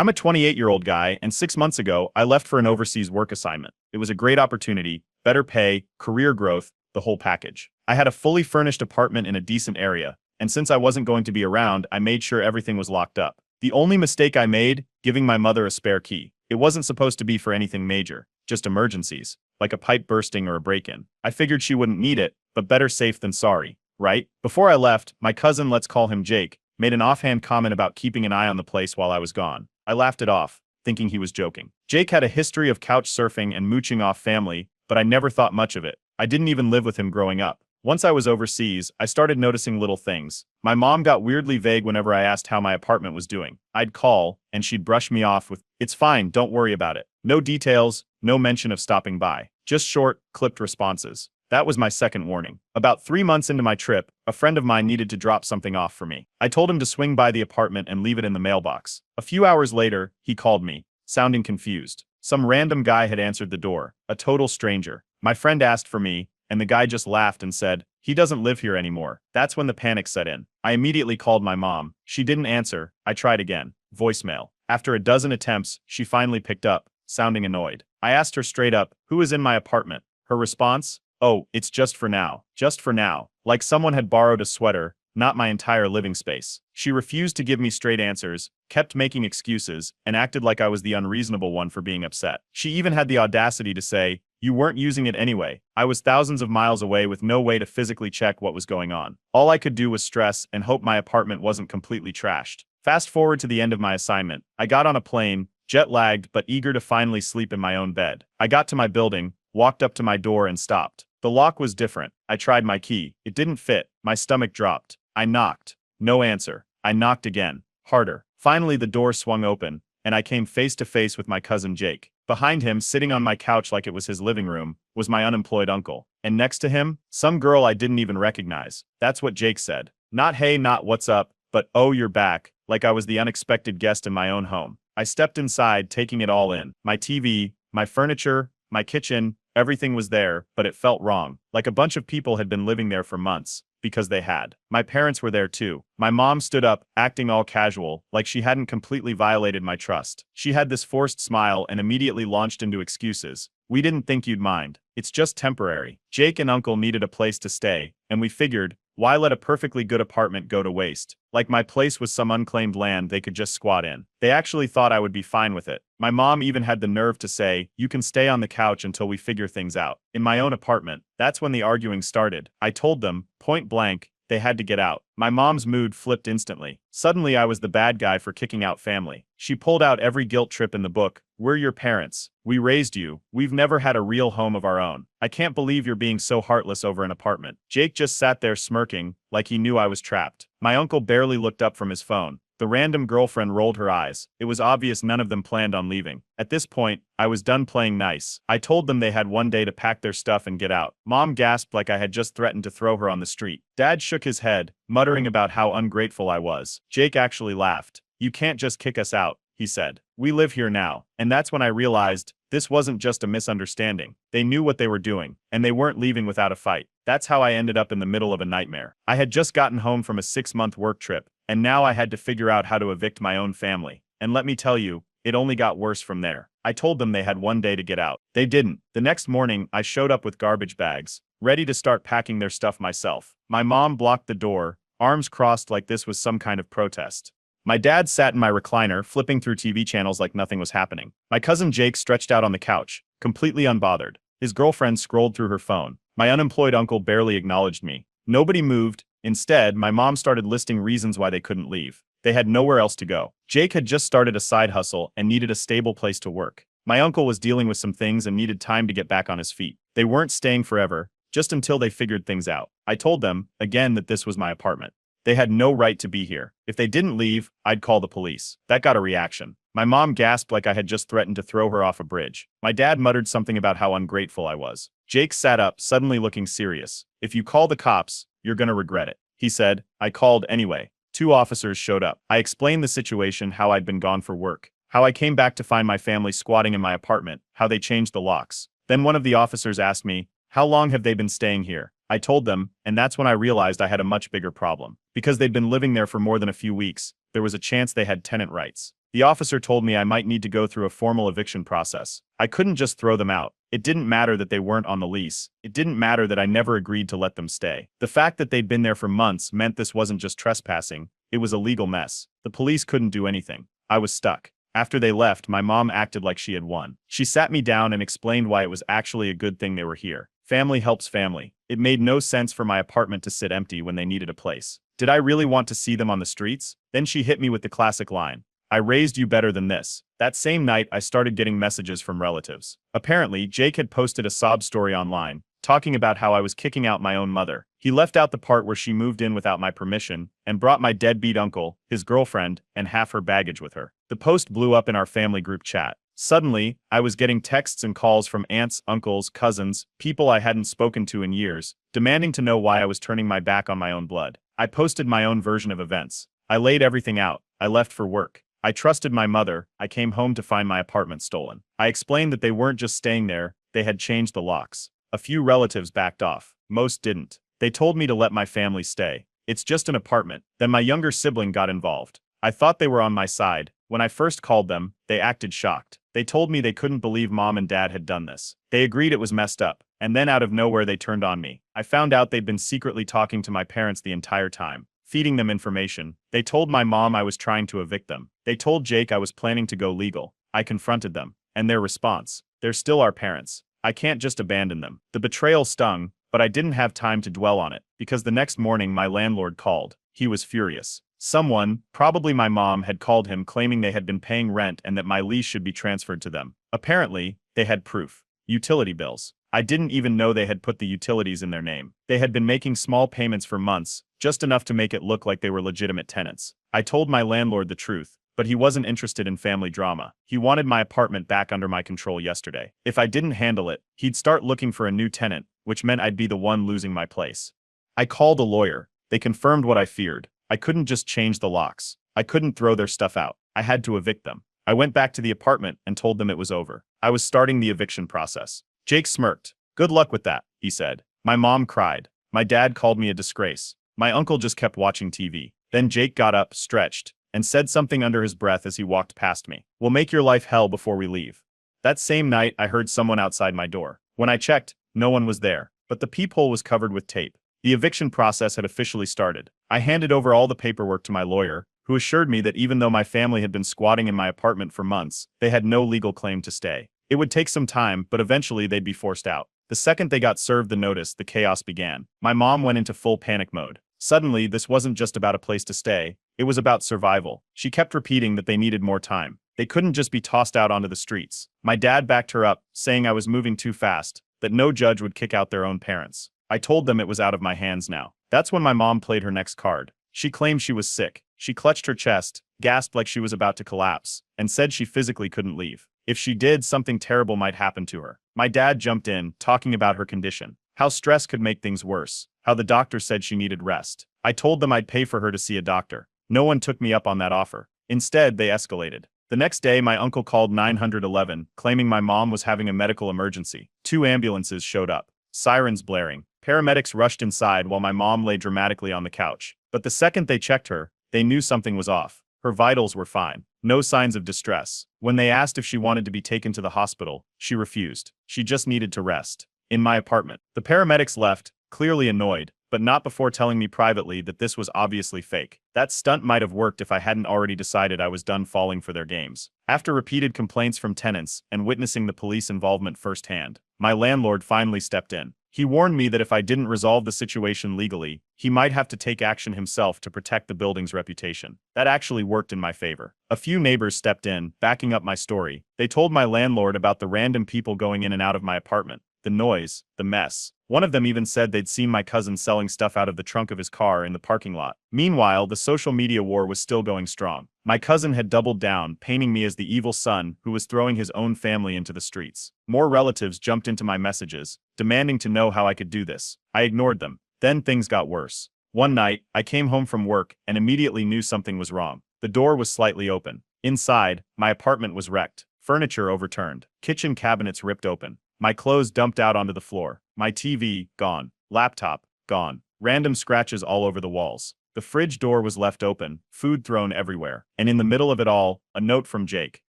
I'm a 28-year-old guy, and 6 months ago, I left for an overseas work assignment. It was a great opportunity, better pay, career growth, the whole package. I had a fully furnished apartment in a decent area, and since I wasn't going to be around, I made sure everything was locked up. The only mistake I made, giving my mother a spare key. It wasn't supposed to be for anything major, just emergencies, like a pipe bursting or a break-in. I figured she wouldn't need it, but better safe than sorry, right? Before I left, my cousin, let's call him Jake, made an offhand comment about keeping an eye on the place while I was gone. I laughed it off, thinking he was joking. Jake had a history of couch surfing and mooching off family, but I never thought much of it. I didn't even live with him growing up. Once I was overseas, I started noticing little things. My mom got weirdly vague whenever I asked how my apartment was doing. I'd call, and she'd brush me off with, "It's fine, don't worry about it." No details, no mention of stopping by. Just short, clipped responses. That was my second warning. About 3 months into my trip, a friend of mine needed to drop something off for me. I told him to swing by the apartment and leave it in the mailbox. A few hours later, he called me, sounding confused. Some random guy had answered the door, a total stranger. My friend asked for me, and the guy just laughed and said, "He doesn't live here anymore." That's when the panic set in. I immediately called my mom. She didn't answer. I tried again. Voicemail. After a dozen attempts, she finally picked up, sounding annoyed. I asked her straight up, "Who is in my apartment?" Her response? "Oh, it's just for now. Just for now." Like someone had borrowed a sweater, not my entire living space. She refused to give me straight answers, kept making excuses, and acted like I was the unreasonable one for being upset. She even had the audacity to say, "You weren't using it anyway." I was thousands of miles away with no way to physically check what was going on. All I could do was stress and hope my apartment wasn't completely trashed. Fast forward to the end of my assignment. I got on a plane, jet-lagged but eager to finally sleep in my own bed. I got to my building, walked up to my door and stopped. The lock was different. I tried my key. It didn't fit. My stomach dropped. I knocked. No answer. I knocked again. Harder. Finally, the door swung open, and I came face to face with my cousin Jake. Behind him, sitting on my couch like it was his living room, was my unemployed uncle. And next to him, some girl I didn't even recognize. That's what Jake said. Not hey, not what's up, but oh, you're back, like I was the unexpected guest in my own home. I stepped inside, taking it all in. My TV, my furniture, my kitchen, everything was there, but it felt wrong. Like a bunch of people had been living there for months. Because they had. My parents were there too. My mom stood up, acting all casual, like she hadn't completely violated my trust. She had this forced smile and immediately launched into excuses. "We didn't think you'd mind. It's just temporary." Jake and Uncle needed a place to stay, and we figured, why let a perfectly good apartment go to waste? Like my place was some unclaimed land they could just squat in. They actually thought I would be fine with it. My mom even had the nerve to say, "You can stay on the couch until we figure things out." In my own apartment. That's when the arguing started. I told them, point blank, they had to get out. My mom's mood flipped instantly. Suddenly I was the bad guy for kicking out family. She pulled out every guilt trip in the book. "We're your parents. We raised you. We've never had a real home of our own. I can't believe you're being so heartless over an apartment." Jake just sat there smirking, like he knew I was trapped. My uncle barely looked up from his phone. The random girlfriend rolled her eyes. It was obvious none of them planned on leaving. At this point, I was done playing nice. I told them they had one day to pack their stuff and get out. Mom gasped like I had just threatened to throw her on the street. Dad shook his head, muttering about how ungrateful I was. Jake actually laughed. "You can't just kick us out," he said. "We live here now." And that's when I realized, this wasn't just a misunderstanding. They knew what they were doing, and they weren't leaving without a fight. That's how I ended up in the middle of a nightmare. I had just gotten home from a 6-month work trip, and now I had to figure out how to evict my own family. And let me tell you, it only got worse from there. I told them they had one day to get out. They didn't. The next morning, I showed up with garbage bags, ready to start packing their stuff myself. My mom blocked the door, arms crossed like this was some kind of protest. My dad sat in my recliner, flipping through TV channels like nothing was happening. My cousin Jake stretched out on the couch, completely unbothered. His girlfriend scrolled through her phone. My unemployed uncle barely acknowledged me. Nobody moved. Instead, my mom started listing reasons why they couldn't leave. They had nowhere else to go. Jake had just started a side hustle and needed a stable place to work. My uncle was dealing with some things and needed time to get back on his feet. They weren't staying forever, just until they figured things out. I told them, again, that this was my apartment. They had no right to be here. If they didn't leave, I'd call the police. That got a reaction. My mom gasped like I had just threatened to throw her off a bridge. My dad muttered something about how ungrateful I was. Jake sat up, suddenly looking serious. "If you call the cops, you're gonna regret it," he said. I called anyway. 2 officers showed up. I explained the situation, how I'd been gone for work, how I came back to find my family squatting in my apartment, how they changed the locks. Then one of the officers asked me, "How long have they been staying here?" I told them, and that's when I realized I had a much bigger problem. Because they'd been living there for more than a few weeks, there was a chance they had tenant rights. The officer told me I might need to go through a formal eviction process. I couldn't just throw them out. It didn't matter that they weren't on the lease. It didn't matter that I never agreed to let them stay. The fact that they'd been there for months meant this wasn't just trespassing. It was a legal mess. The police couldn't do anything. I was stuck. After they left, my mom acted like she had won. She sat me down and explained why it was actually a good thing they were here. Family helps family. It made no sense for my apartment to sit empty when they needed a place. Did I really want to see them on the streets? Then she hit me with the classic line. I raised you better than this. That same night, I started getting messages from relatives. Apparently, Jake had posted a sob story online, talking about how I was kicking out my own mother. He left out the part where she moved in without my permission and brought my deadbeat uncle, his girlfriend, and half her baggage with her. The post blew up in our family group chat. Suddenly, I was getting texts and calls from aunts, uncles, cousins, people I hadn't spoken to in years, demanding to know why I was turning my back on my own blood. I posted my own version of events. I laid everything out. I left for work. I trusted my mother. I came home to find my apartment stolen. I explained that they weren't just staying there, they had changed the locks. A few relatives backed off. Most didn't. They told me to let my family stay. It's just an apartment. Then my younger sibling got involved. I thought they were on my side. When I first called them, they acted shocked. They told me they couldn't believe mom and dad had done this. They agreed it was messed up. And then out of nowhere they turned on me. I found out they'd been secretly talking to my parents the entire time, feeding them information. They told my mom I was trying to evict them. They told Jake I was planning to go legal. I confronted them. And their response? They're still our parents. I can't just abandon them. The betrayal stung, but I didn't have time to dwell on it, because the next morning my landlord called. He was furious. Someone, probably my mom, had called him claiming they had been paying rent and that my lease should be transferred to them. Apparently, they had proof. Utility bills. I didn't even know they had put the utilities in their name. They had been making small payments for months, just enough to make it look like they were legitimate tenants. I told my landlord the truth, but he wasn't interested in family drama. He wanted my apartment back under my control yesterday. If I didn't handle it, he'd start looking for a new tenant, which meant I'd be the one losing my place. I called a lawyer. They confirmed what I feared. I couldn't just change the locks. I couldn't throw their stuff out. I had to evict them. I went back to the apartment and told them it was over. I was starting the eviction process. Jake smirked. Good luck with that, he said. My mom cried. My dad called me a disgrace. My uncle just kept watching TV. Then Jake got up, stretched, and said something under his breath as he walked past me. We'll make your life hell before we leave. That same night, I heard someone outside my door. When I checked, no one was there, but the peephole was covered with tape. The eviction process had officially started. I handed over all the paperwork to my lawyer, who assured me that even though my family had been squatting in my apartment for months, they had no legal claim to stay. It would take some time, but eventually they'd be forced out. The second they got served the notice, the chaos began. My mom went into full panic mode. Suddenly, this wasn't just about a place to stay, it was about survival. She kept repeating that they needed more time. They couldn't just be tossed out onto the streets. My dad backed her up, saying I was moving too fast, that no judge would kick out their own parents. I told them it was out of my hands now. That's when my mom played her next card. She claimed she was sick. She clutched her chest, gasped like she was about to collapse, and said she physically couldn't leave. If she did, something terrible might happen to her. My dad jumped in, talking about her condition, how stress could make things worse, how the doctor said she needed rest. I told them I'd pay for her to see a doctor. No one took me up on that offer. Instead, they escalated. The next day, my uncle called 911, claiming my mom was having a medical emergency. 2 ambulances showed up, sirens blaring. Paramedics rushed inside while my mom lay dramatically on the couch. But the second they checked her, they knew something was off. Her vitals were fine. No signs of distress. When they asked if she wanted to be taken to the hospital, she refused. She just needed to rest. In my apartment. The paramedics left, clearly annoyed, but not before telling me privately that this was obviously fake. That stunt might have worked if I hadn't already decided I was done falling for their games. After repeated complaints from tenants and witnessing the police involvement firsthand, my landlord finally stepped in. He warned me that if I didn't resolve the situation legally, he might have to take action himself to protect the building's reputation. That actually worked in my favor. A few neighbors stepped in, backing up my story. They told my landlord about the random people going in and out of my apartment, the noise, the mess. One of them even said they'd seen my cousin selling stuff out of the trunk of his car in the parking lot. Meanwhile, the social media war was still going strong. My cousin had doubled down, painting me as the evil son who was throwing his own family into the streets. More relatives jumped into my messages, demanding to know how I could do this. I ignored them. Then things got worse. One night, I came home from work and immediately knew something was wrong. The door was slightly open. Inside, my apartment was wrecked. Furniture overturned. Kitchen cabinets ripped open. My clothes dumped out onto the floor. My TV, gone. Laptop, gone. Random scratches all over the walls. The fridge door was left open, food thrown everywhere. And in the middle of it all, a note from Jake.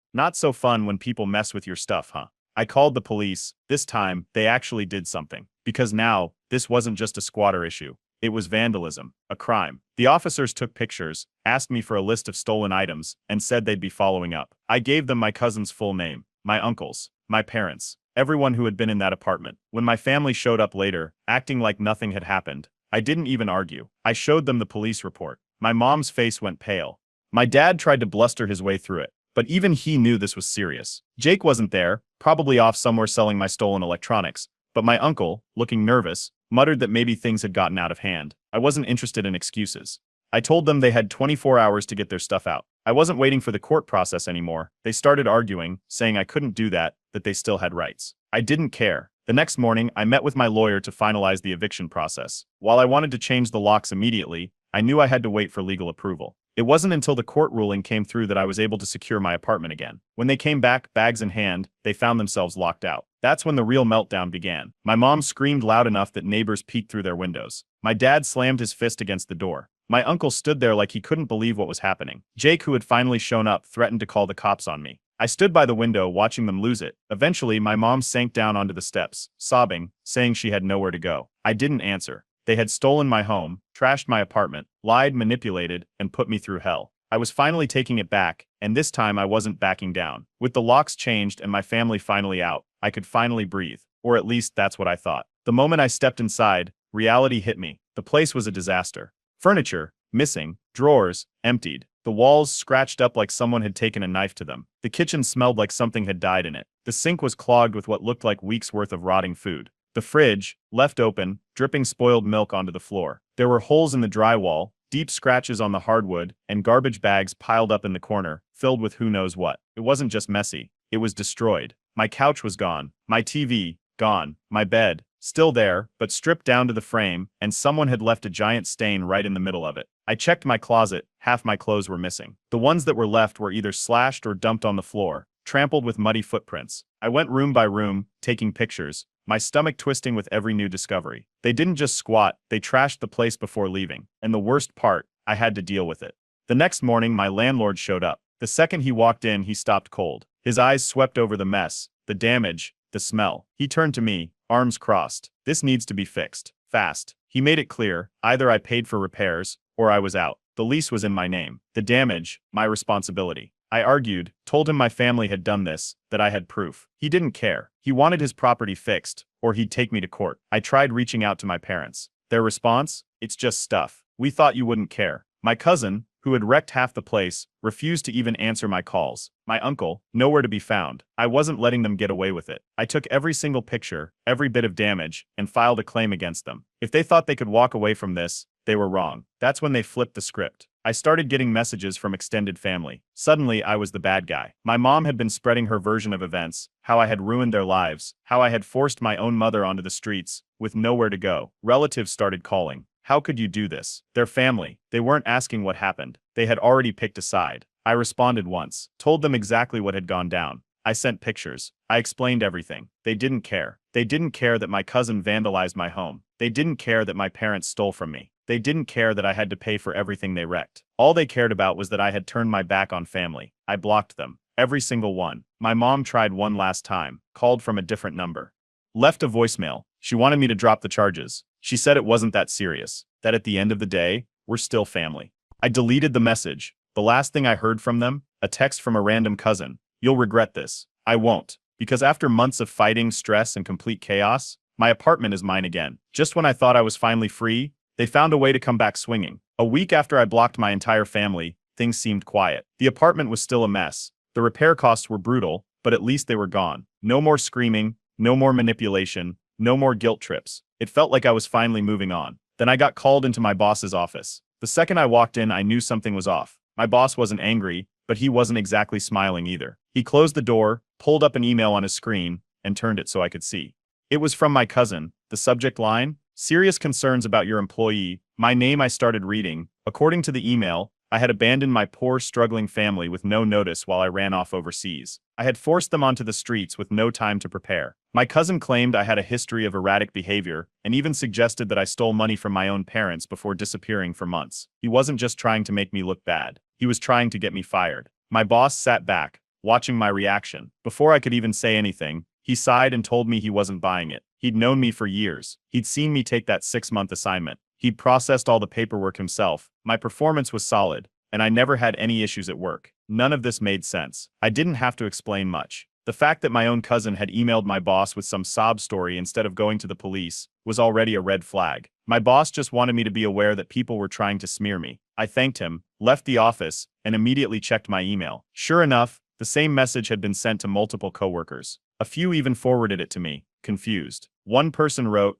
Not so fun when people mess with your stuff, huh? I called the police. This time, they actually did something. Because now, this wasn't just a squatter issue. It was vandalism, a crime. The officers took pictures, asked me for a list of stolen items, and said they'd be following up. I gave them my cousin's full name, my uncles, my parents, everyone who had been in that apartment. When my family showed up later, acting like nothing had happened, I didn't even argue. I showed them the police report. My mom's face went pale. My dad tried to bluster his way through it, but even he knew this was serious. Jake wasn't there, probably off somewhere selling my stolen electronics, but my uncle, looking nervous, muttered that maybe things had gotten out of hand. I wasn't interested in excuses. I told them they had 24 hours to get their stuff out. I wasn't waiting for the court process anymore. They started arguing, saying I couldn't do that they still had rights. I didn't care. The next morning, I met with my lawyer to finalize the eviction process. While I wanted to change the locks immediately, I knew I had to wait for legal approval. It wasn't until the court ruling came through that I was able to secure my apartment again. When they came back, bags in hand, they found themselves locked out. That's when the real meltdown began. My mom screamed loud enough that neighbors peeked through their windows. My dad slammed his fist against the door. My uncle stood there like he couldn't believe what was happening. Jake, who had finally shown up, threatened to call the cops on me. I stood by the window watching them lose it. Eventually, my mom sank down onto the steps, sobbing, saying she had nowhere to go. I didn't answer. They had stolen my home, trashed my apartment, lied, manipulated, and put me through hell. I was finally taking it back, and this time I wasn't backing down. With the locks changed and my family finally out, I could finally breathe. Or at least that's what I thought. The moment I stepped inside, reality hit me. The place was a disaster. Furniture, missing, drawers, emptied. The walls scratched up like someone had taken a knife to them. The kitchen smelled like something had died in it. The sink was clogged with what looked like weeks' worth of rotting food. The fridge, left open, dripping spoiled milk onto the floor. There were holes in the drywall, deep scratches on the hardwood, and garbage bags piled up in the corner, filled with who knows what. It wasn't just messy. It was destroyed. My couch was gone. My TV, gone. My bed, still there, but stripped down to the frame, and someone had left a giant stain right in the middle of it. I checked my closet. Half my clothes were missing. The ones that were left were either slashed or dumped on the floor, trampled with muddy footprints. I went room by room, taking pictures, my stomach twisting with every new discovery. They didn't just squat, they trashed the place before leaving. And the worst part, I had to deal with it. The next morning, my landlord showed up. The second he walked in, he stopped cold. His eyes swept over the mess, the damage, the smell. He turned to me, arms crossed. This needs to be fixed. Fast. He made it clear, either I paid for repairs, or I was out. The lease was in my name. The damage, my responsibility. I argued, told him my family had done this, that I had proof. He didn't care. He wanted his property fixed, or he'd take me to court. I tried reaching out to my parents. Their response? It's just stuff. We thought you wouldn't care. My cousin, who had wrecked half the place, refused to even answer my calls. My uncle, nowhere to be found. I wasn't letting them get away with it. I took every single picture, every bit of damage, and filed a claim against them. If they thought they could walk away from this, they were wrong. That's when they flipped the script. I started getting messages from extended family. Suddenly, I was the bad guy. My mom had been spreading her version of events, how I had ruined their lives, how I had forced my own mother onto the streets, with nowhere to go. Relatives started calling. How could you do this? Their family. They weren't asking what happened. They had already picked a side. I responded once, told them exactly what had gone down. I sent pictures. I explained everything. They didn't care. They didn't care that my cousin vandalized my home. They didn't care that my parents stole from me. They didn't care that I had to pay for everything they wrecked. All they cared about was that I had turned my back on family. I blocked them. Every single one. My mom tried one last time, called from a different number. Left a voicemail. She wanted me to drop the charges. She said it wasn't that serious, that at the end of the day, we're still family. I deleted the message. The last thing I heard from them, a text from a random cousin. You'll regret this. I won't. Because after months of fighting, stress, and complete chaos, my apartment is mine again. Just when I thought I was finally free, they found a way to come back swinging. A week after I blocked my entire family, things seemed quiet. The apartment was still a mess. The repair costs were brutal, but at least they were gone. No more screaming, no more manipulation, no more guilt trips. It felt like I was finally moving on. Then I got called into my boss's office. The second I walked in, I knew something was off. My boss wasn't angry, but he wasn't exactly smiling either. He closed the door, pulled up an email on his screen, and turned it so I could see. It was from my cousin. The subject line? Serious concerns about your employee. My name. I started reading. According to the email, I had abandoned my poor, struggling family with no notice while I ran off overseas. I had forced them onto the streets with no time to prepare. My cousin claimed I had a history of erratic behavior and even suggested that I stole money from my own parents before disappearing for months. He wasn't just trying to make me look bad. He was trying to get me fired. My boss sat back, watching my reaction. Before I could even say anything, he sighed and told me he wasn't buying it. He'd known me for years. He'd seen me take that 6-month assignment. He'd processed all the paperwork himself. My performance was solid, and I never had any issues at work. None of this made sense. I didn't have to explain much. The fact that my own cousin had emailed my boss with some sob story instead of going to the police was already a red flag. My boss just wanted me to be aware that people were trying to smear me. I thanked him, left the office, and immediately checked my email. Sure enough, the same message had been sent to multiple coworkers. A few even forwarded it to me, confused. One person wrote,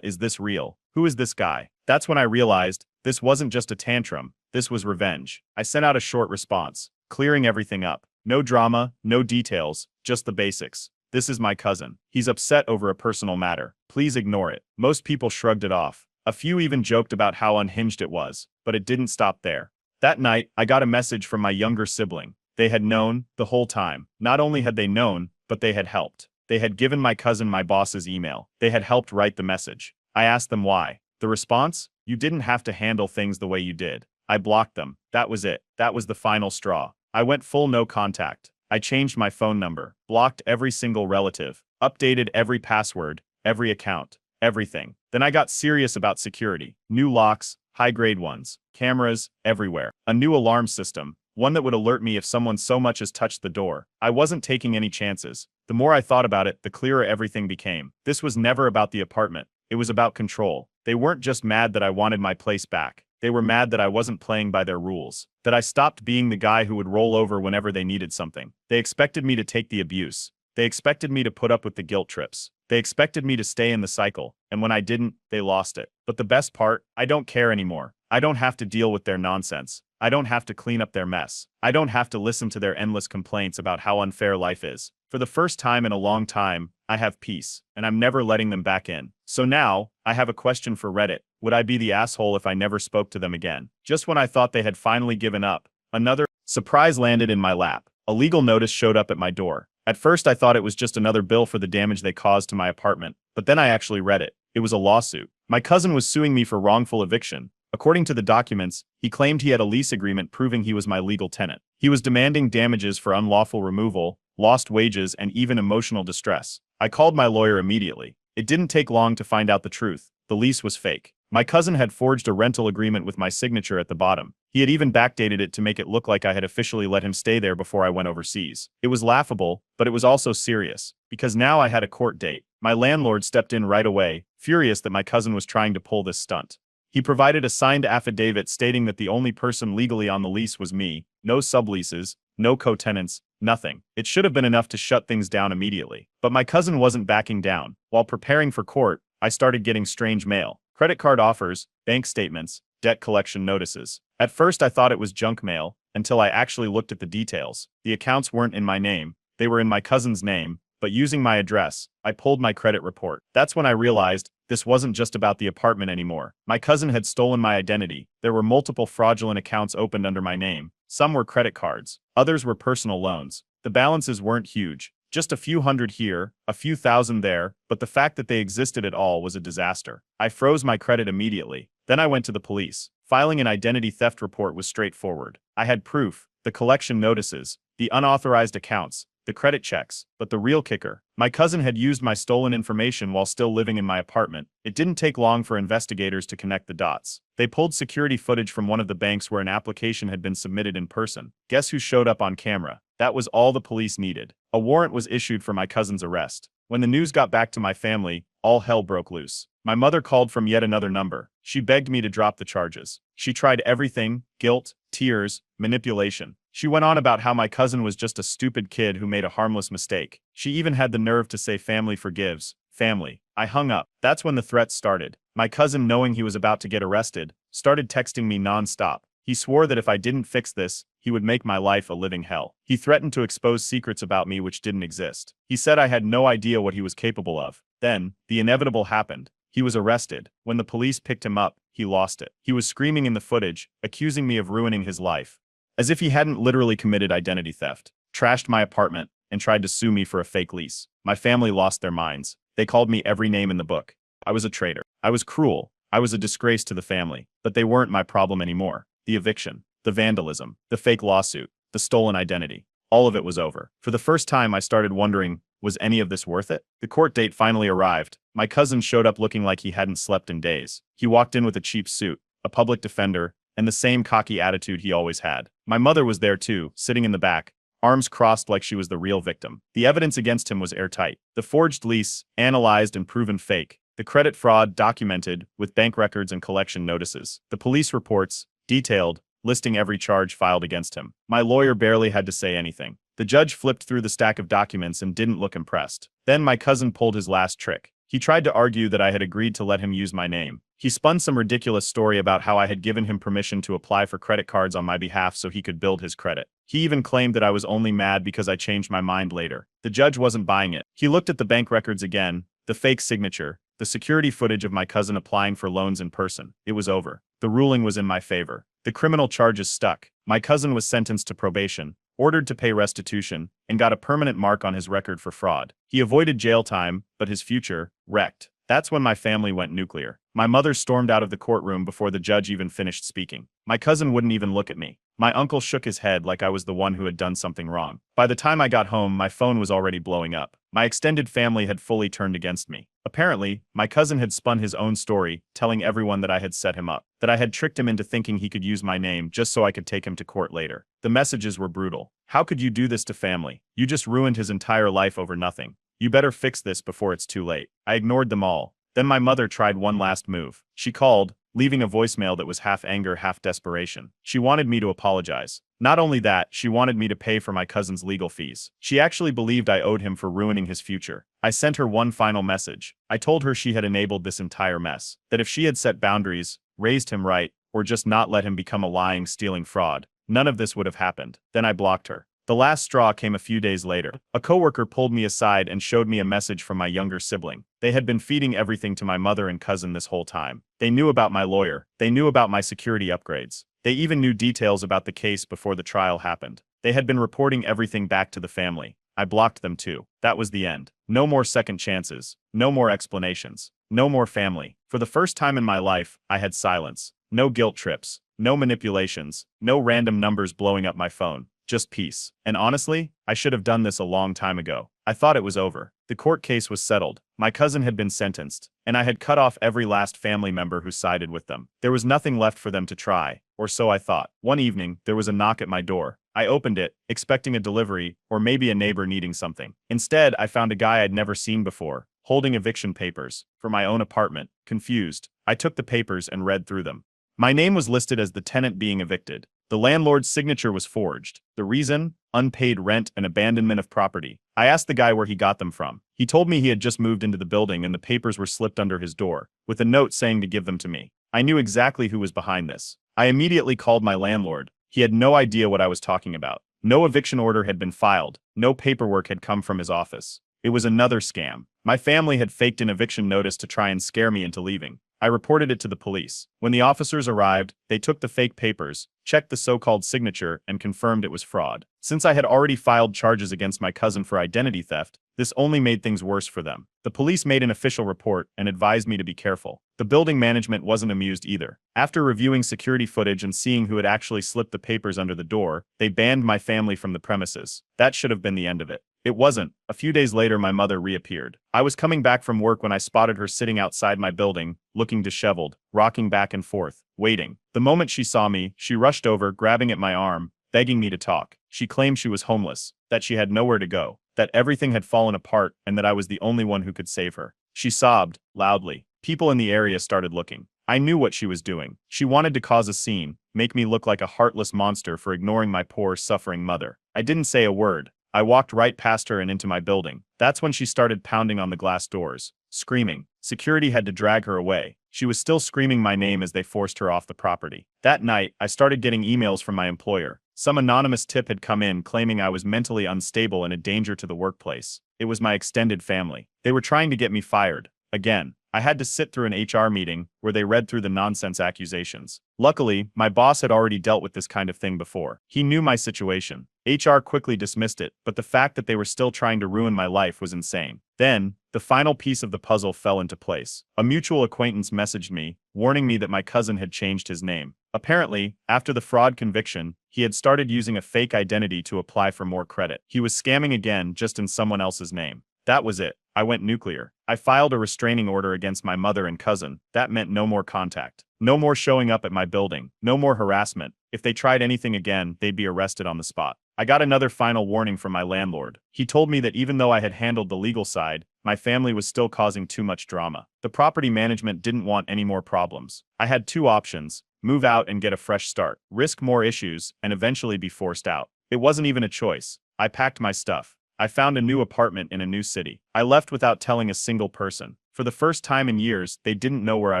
is this real? Who is this guy? That's when I realized this wasn't just a tantrum, this was revenge. I sent out a short response, clearing everything up. No drama, no details, just the basics. This is my cousin. He's upset over a personal matter. Please ignore it. Most people shrugged it off. A few even joked about how unhinged it was, but it didn't stop there. That night, I got a message from my younger sibling. They had known the whole time. Not only had they known, but they had helped. They had given my cousin my boss's email. They had helped write the message. I asked them why. The response? You didn't have to handle things the way you did. I blocked them. That was it. That was the final straw. I went full no contact. I changed my phone number, blocked every single relative, updated every password, every account, everything. Then I got serious about security. New locks, high-grade ones, cameras, everywhere. A new alarm system, one that would alert me if someone so much as touched the door. I wasn't taking any chances. The more I thought about it, the clearer everything became. This was never about the apartment. It was about control. They weren't just mad that I wanted my place back. They were mad that I wasn't playing by their rules, that I stopped being the guy who would roll over whenever they needed something. They expected me to take the abuse. They expected me to put up with the guilt trips. They expected me to stay in the cycle, and when I didn't, they lost it. But the best part, I don't care anymore. I don't have to deal with their nonsense. I don't have to clean up their mess. I don't have to listen to their endless complaints about how unfair life is. For the first time in a long time, I have peace, and I'm never letting them back in. So now, I have a question for Reddit. Would I be the asshole if I never spoke to them again? Just when I thought they had finally given up, another surprise landed in my lap. A legal notice showed up at my door. At first I thought it was just another bill for the damage they caused to my apartment, but then I actually read it. It was a lawsuit. My cousin was suing me for wrongful eviction. According to the documents, he claimed he had a lease agreement proving he was my legal tenant. He was demanding damages for unlawful removal, lost wages, and even emotional distress. I called my lawyer immediately. It didn't take long to find out the truth. The lease was fake. My cousin had forged a rental agreement with my signature at the bottom. He had even backdated it to make it look like I had officially let him stay there before I went overseas. It was laughable, but it was also serious, because now I had a court date. My landlord stepped in right away, furious that my cousin was trying to pull this stunt. He provided a signed affidavit stating that the only person legally on the lease was me, no subleases, no co-tenants, nothing. It should have been enough to shut things down immediately. But my cousin wasn't backing down. While preparing for court, I started getting strange mail. Credit card offers, bank statements, debt collection notices. At first I thought it was junk mail, until I actually looked at the details. The accounts weren't in my name, they were in my cousin's name, but using my address, I pulled my credit report. That's when I realized this wasn't just about the apartment anymore. My cousin had stolen my identity. There were multiple fraudulent accounts opened under my name. Some were credit cards, others were personal loans. The balances weren't huge. Just a few hundred here, a few thousand there, but the fact that they existed at all was a disaster. I froze my credit immediately. Then I went to the police. Filing an identity theft report was straightforward. I had proof, the collection notices, the unauthorized accounts, the credit checks, but the real kicker. My cousin had used my stolen information while still living in my apartment. It didn't take long for investigators to connect the dots. They pulled security footage from one of the banks where an application had been submitted in person. Guess who showed up on camera? That was all the police needed. A warrant was issued for my cousin's arrest. When the news got back to my family, all hell broke loose. My mother called from yet another number. She begged me to drop the charges. She tried everything: guilt, tears, manipulation. She went on about how my cousin was just a stupid kid who made a harmless mistake. She even had the nerve to say family forgives. Family. I hung up. That's when the threats started. My cousin, knowing he was about to get arrested, started texting me non-stop. He swore that if I didn't fix this, he would make my life a living hell. He threatened to expose secrets about me which didn't exist. He said I had no idea what he was capable of. Then, the inevitable happened. He was arrested. When the police picked him up, he lost it. He was screaming in the footage, accusing me of ruining his life. As if he hadn't literally committed identity theft, trashed my apartment, and tried to sue me for a fake lease. My family lost their minds. They called me every name in the book. I was a traitor. I was cruel. I was a disgrace to the family. But they weren't my problem anymore. The eviction, the vandalism, the fake lawsuit, the stolen identity. All of it was over. For the first time, I started wondering, was any of this worth it? The court date finally arrived. My cousin showed up looking like he hadn't slept in days. He walked in with a cheap suit, a public defender, and the same cocky attitude he always had. My mother was there too, sitting in the back, arms crossed like she was the real victim. The evidence against him was airtight. The forged lease, analyzed and proven fake. The credit fraud documented with bank records and collection notices. The police reports, detailed, listing every charge filed against him. My lawyer barely had to say anything. The judge flipped through the stack of documents and didn't look impressed. Then my cousin pulled his last trick. He tried to argue that I had agreed to let him use my name. He spun some ridiculous story about how I had given him permission to apply for credit cards on my behalf so he could build his credit. He even claimed that I was only mad because I changed my mind later. The judge wasn't buying it. He looked at the bank records again, the fake signature, the security footage of my cousin applying for loans in person. It was over. The ruling was in my favor. The criminal charges stuck. My cousin was sentenced to probation, ordered to pay restitution, and got a permanent mark on his record for fraud. He avoided jail time, but his future, wrecked. That's when my family went nuclear. My mother stormed out of the courtroom before the judge even finished speaking. My cousin wouldn't even look at me. My uncle shook his head like I was the one who had done something wrong. By the time I got home, my phone was already blowing up. My extended family had fully turned against me. Apparently, my cousin had spun his own story, telling everyone that I had set him up, that I had tricked him into thinking he could use my name just so I could take him to court later. The messages were brutal. How could you do this to family? You just ruined his entire life over nothing. You better fix this before it's too late. I ignored them all. Then my mother tried one last move. She called, leaving a voicemail that was half anger, half desperation. She wanted me to apologize. Not only that, she wanted me to pay for my cousin's legal fees. She actually believed I owed him for ruining his future. I sent her one final message. I told her she had enabled this entire mess. That if she had set boundaries, raised him right, or just not let him become a lying, stealing fraud, none of this would have happened. Then I blocked her. The last straw came a few days later. A coworker pulled me aside and showed me a message from my younger sibling. They had been feeding everything to my mother and cousin this whole time. They knew about my lawyer. They knew about my security upgrades. They even knew details about the case before the trial happened. They had been reporting everything back to the family. I blocked them too. That was the end. No more second chances. No more explanations. No more family. For the first time in my life, I had silence. No guilt trips. No manipulations. No random numbers blowing up my phone. Just peace. And honestly, I should have done this a long time ago. I thought it was over. The court case was settled. My cousin had been sentenced, and I had cut off every last family member who sided with them. There was nothing left for them to try, or so I thought. One evening, there was a knock at my door. I opened it, expecting a delivery, or maybe a neighbor needing something. Instead, I found a guy I'd never seen before, holding eviction papers for my own apartment. Confused, I took the papers and read through them. My name was listed as the tenant being evicted. The landlord's signature was forged. The reason? Unpaid rent and abandonment of property. I asked the guy where he got them from. He told me he had just moved into the building and the papers were slipped under his door, with a note saying to give them to me. I knew exactly who was behind this. I immediately called my landlord. He had no idea what I was talking about. No eviction order had been filed. No paperwork had come from his office. It was another scam. My family had faked an eviction notice to try and scare me into leaving. I reported it to the police. When the officers arrived, they took the fake papers, checked the so-called signature, and confirmed it was fraud. Since I had already filed charges against my cousin for identity theft, this only made things worse for them. The police made an official report and advised me to be careful. The building management wasn't amused either. After reviewing security footage and seeing who had actually slipped the papers under the door, they banned my family from the premises. That should have been the end of it. It wasn't. A few days later, my mother reappeared. I was coming back from work when I spotted her sitting outside my building, looking disheveled, rocking back and forth, waiting. The moment she saw me, she rushed over, grabbing at my arm, begging me to talk. She claimed she was homeless, that she had nowhere to go, that everything had fallen apart, and that I was the only one who could save her. She sobbed, loudly. People in the area started looking. I knew what she was doing. She wanted to cause a scene, make me look like a heartless monster for ignoring my poor, suffering mother. I didn't say a word. I walked right past her and into my building. That's when she started pounding on the glass doors, screaming. Security had to drag her away. She was still screaming my name as they forced her off the property. That night, I started getting emails from my employer. Some anonymous tip had come in claiming I was mentally unstable and a danger to the workplace. It was my extended family. They were trying to get me fired. Again. I had to sit through an HR meeting where they read through the nonsense accusations. Luckily, my boss had already dealt with this kind of thing before. He knew my situation. HR quickly dismissed it, but the fact that they were still trying to ruin my life was insane. Then, the final piece of the puzzle fell into place. A mutual acquaintance messaged me, warning me that my cousin had changed his name. Apparently, after the fraud conviction, he had started using a fake identity to apply for more credit. He was scamming again, just in someone else's name. That was it. I went nuclear. I filed a restraining order against my mother and cousin. That meant no more contact. No more showing up at my building. No more harassment. If they tried anything again, they'd be arrested on the spot. I got another final warning from my landlord. He told me that even though I had handled the legal side, my family was still causing too much drama. The property management didn't want any more problems. I had two options: move out and get a fresh start, risk more issues, and eventually be forced out. It wasn't even a choice. I packed my stuff. I found a new apartment in a new city. I left without telling a single person. For the first time in years, they didn't know where I